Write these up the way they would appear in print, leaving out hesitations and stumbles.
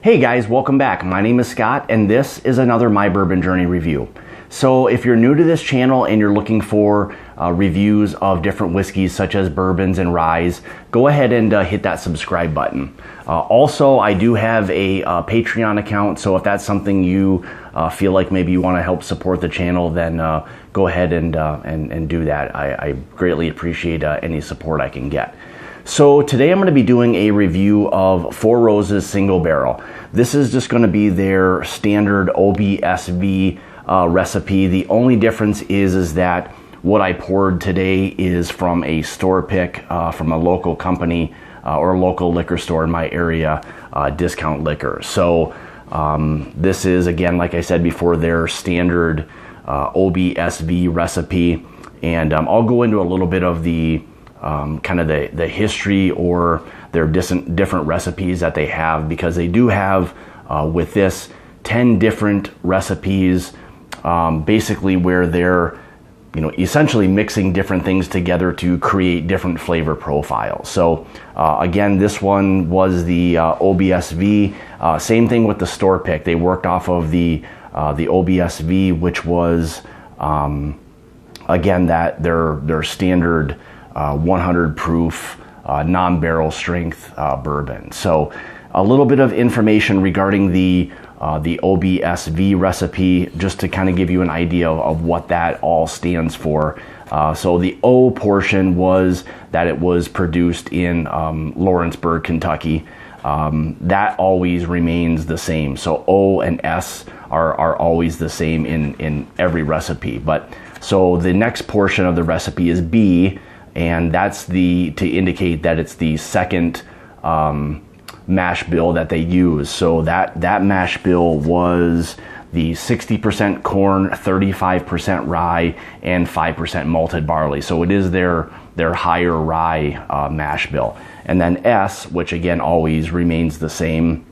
Hey guys, welcome back. My name is Scott and this is another My Bourbon Journey review. So if you're new to this channel and you're looking for reviews of different whiskeys such as bourbons and ryes, go ahead and hit that subscribe button. Also, I do have a Patreon account, so if that's something you feel like maybe you want to help support the channel, then go ahead and do that. I greatly appreciate any support I can get. So today I'm going to be doing a review of Four Roses Single Barrel. This is just going to be their standard OBSV recipe. The only difference is that what I poured today is from a store pick from a local company or a local liquor store in my area, Discount Liquor. So this is, again, like I said before, their standard OBSV recipe, and I'll go into a little bit of the kind of the history or their different recipes that they have, because they do have with this 10 different recipes, basically where they're essentially mixing different things together to create different flavor profiles. So again, this one was the OBSV. Same thing with the store pick. They worked off of the OBSV, which was again that their standard 100 proof non-barrel strength bourbon. So a little bit of information regarding the OBSV recipe, just to kind of give you an idea of what that all stands for. So the O portion was that it was produced in Lawrenceburg, Kentucky. That always remains the same. So O and S are always the same in every recipe. But so the next portion of the recipe is B, and that's to indicate that it's the second mash bill that they use. So that mash bill was the 60% corn, 35% rye, and 5% malted barley. So it is their higher rye mash bill. And then S, which again always remains the same,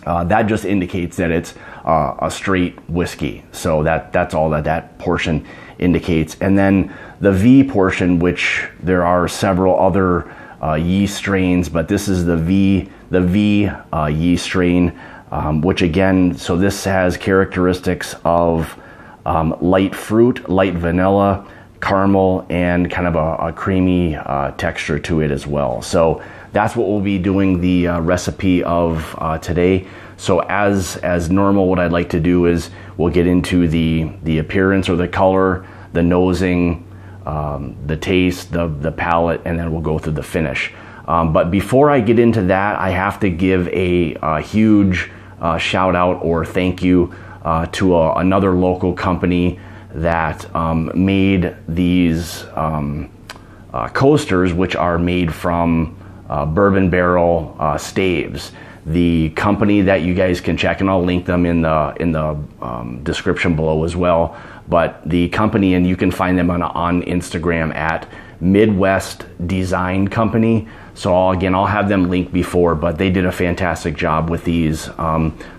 that just indicates that it's a straight whiskey. So that's all that portion indicates. And then the V portion, which there are several other yeast strains, but this is the V yeast strain, which again, so this has characteristics of light fruit, light vanilla, caramel, and kind of a creamy texture to it as well. So that's what we'll be doing the recipe of today. So as normal, what I'd like to do is we'll get into the appearance or the color, the nosing, the taste, the palate, and then we'll go through the finish. But before I get into that, I have to give a huge shout out or thank you to another local company that made these coasters, which are made from bourbon barrel staves. The company that you guys can check, and I'll link them in the description below as well. But the company, and you can find them on Instagram at Midwest Design Company. So I'll have them linked before, but they did a fantastic job with these.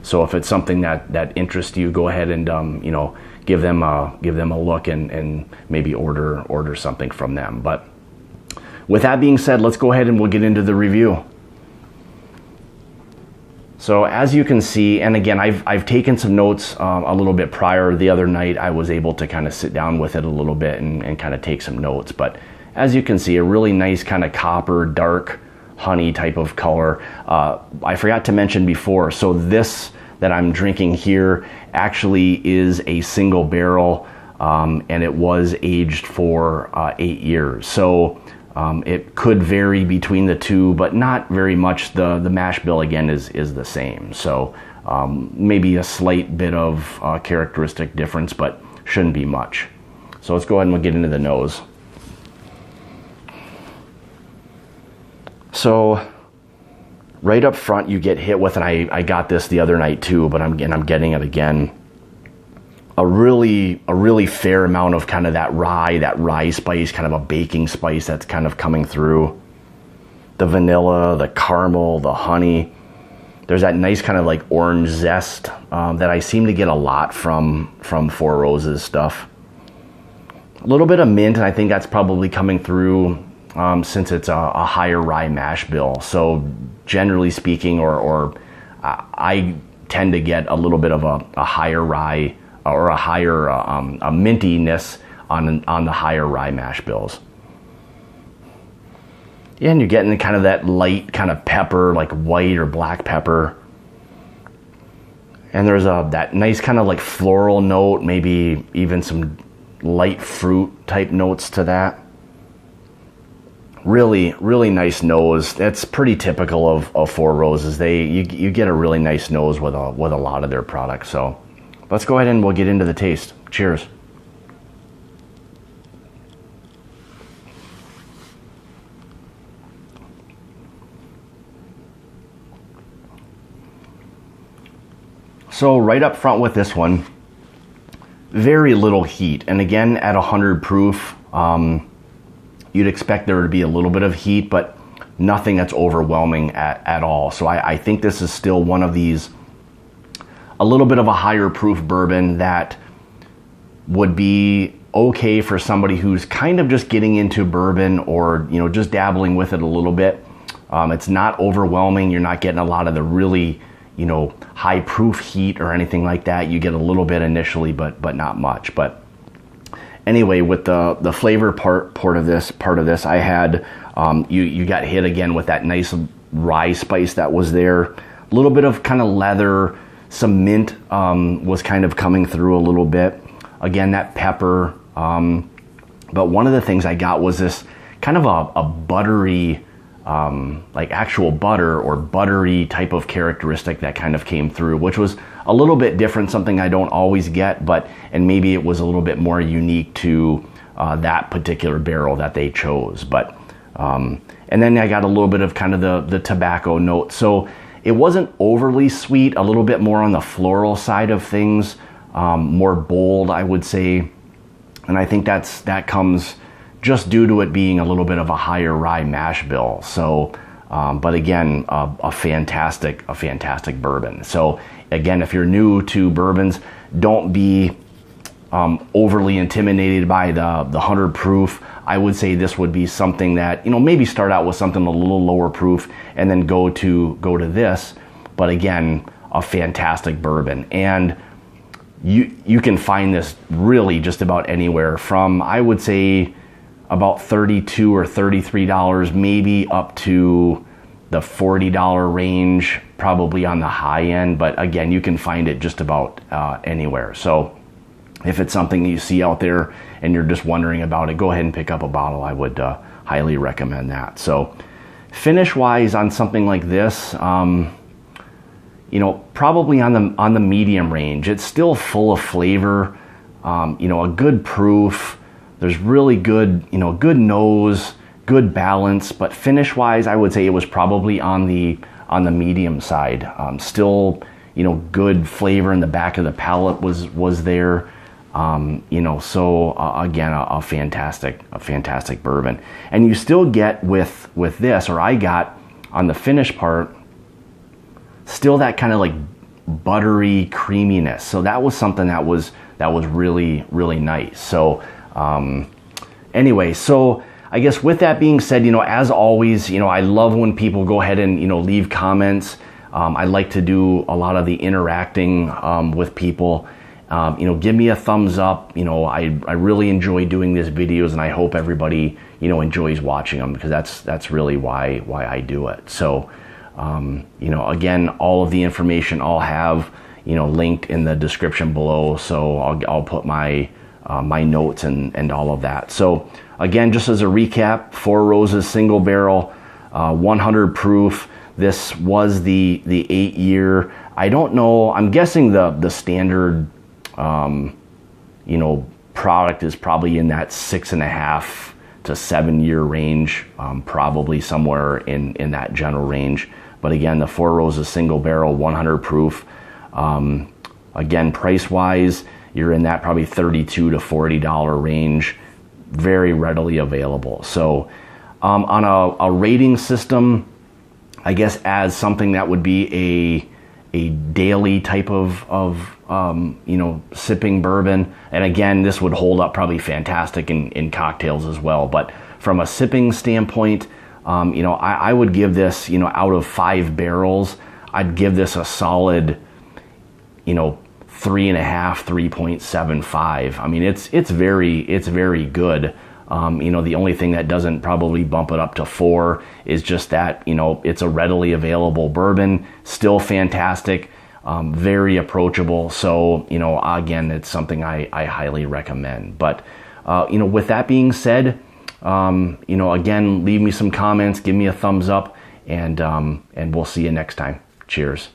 So if it's something that interests you, go ahead and give them a look and maybe order something from them. But with that being said, let's go ahead and we'll get into the review. So as you can see, and again, I've taken some notes a little bit prior. The other night I was able to kind of sit down with it a little bit and kind of take some notes. But as you can see, a really nice kind of copper, dark honey type of color. I forgot to mention before, so this that I'm drinking here actually is a single barrel, and it was aged for 8 years. So it could vary between the two, but not very much. The mash bill again is the same. So maybe a slight bit of characteristic difference, but shouldn't be much. So let's go ahead and we'll get into the nose. So right up front you get hit with, and I got this the other night too, but I'm getting it again. A really fair amount of kind of that rye spice, kind of a baking spice that's kind of coming through. The vanilla, the caramel, the honey. There's that nice kind of like orange zest that I seem to get a lot from Four Roses stuff. A little bit of mint, and I think that's probably coming through since it's a higher rye mash bill. So generally speaking, or I tend to get a little bit of a higher rye or a higher a mintiness on the higher rye mash bills. Yeah, and you're getting kind of that light kind of pepper, like white or black pepper. And there's that nice kind of like floral note, maybe even some light fruit type notes to that. Really, really nice nose. That's pretty typical of Four Roses. You get a really nice nose with a lot of their products. So let's go ahead and we'll get into the taste. Cheers. So right up front with this one, very little heat. And again, at 100 proof, you'd expect there to be a little bit of heat, but nothing that's overwhelming at all. So I think this is still one of these, a little bit of a higher proof bourbon that would be okay for somebody who's kind of just getting into bourbon or, you know, just dabbling with it a little bit. It's not overwhelming. You're not getting a lot of the really, you know, high proof heat or anything like that. You get a little bit initially, but not much. But anyway, with the flavor part of this, I had you got hit again with that nice rye spice that was there. A little bit of kind of leather, some mint was kind of coming through a little bit. Again, that pepper. But one of the things I got was this kind of a buttery, like actual butter or buttery type of characteristic that kind of came through, which was a little bit different, something I don't always get, and maybe it was a little bit more unique to that particular barrel that they chose. But and then I got a little bit of kind of the tobacco note. So it wasn't overly sweet, a little bit more on the floral side of things, more bold, I would say. And I think that comes just due to it being a little bit of a higher rye mash bill. So, but again, a fantastic bourbon. So again, if you're new to bourbons, don't be overly intimidated by the 100 proof. I would say this would be something that, you know, maybe start out with something a little lower proof and then go to this. But again, a fantastic bourbon. And you can find this really just about anywhere from, I would say, about $32 or $33, maybe up to the $40 range, probably on the high end. But again, you can find it just about anywhere. So if it's something that you see out there and you're just wondering about it, go ahead and pick up a bottle. I would highly recommend that. So finish wise on something like this, you know, probably on the medium range. It's still full of flavor, you know, a good proof. There's really good, you know, good nose, good balance, but finish wise, I would say it was probably on the medium side. Still, you know, good flavor in the back of the palate was there. You know, so again, a fantastic bourbon. And you still get with this, or I got on the finish part, still that kind of like buttery creaminess. So that was something that was really, really nice. So anyway, so I guess with that being said, you know, as always, you know, I love when people go ahead and, you know, leave comments. I like to do a lot of the interacting with people. You know, give me a thumbs up. You know, I really enjoy doing these videos, and I hope everybody, you know, enjoys watching them, because that's really why I do it. So, you know, again, all of the information I'll have, you know, linked in the description below. So I'll put my my notes and all of that. So again, just as a recap, Four Roses single barrel, 100 proof. This was the 8-year. I don't know. I'm guessing the standard, you know, product is probably in that 6.5 to 7-year range, probably somewhere in that general range. But again, the Four Roses single barrel, 100 proof. Again, price wise, you're in that probably $32 to $40 range, very readily available. So on a rating system, I guess as something that would be a daily type of you know, sipping bourbon. And again, this would hold up probably fantastic in cocktails as well. But from a sipping standpoint, you know, I would give this, you know, out of 5 barrels, I'd give this a solid, 3.5, 3.75. I mean, it's very good. The only thing that doesn't probably bump it up to 4 is just that, it's a readily available bourbon, still fantastic, very approachable. So, again, it's something I highly recommend. But, with that being said, again, leave me some comments, give me a thumbs up, and we'll see you next time. Cheers.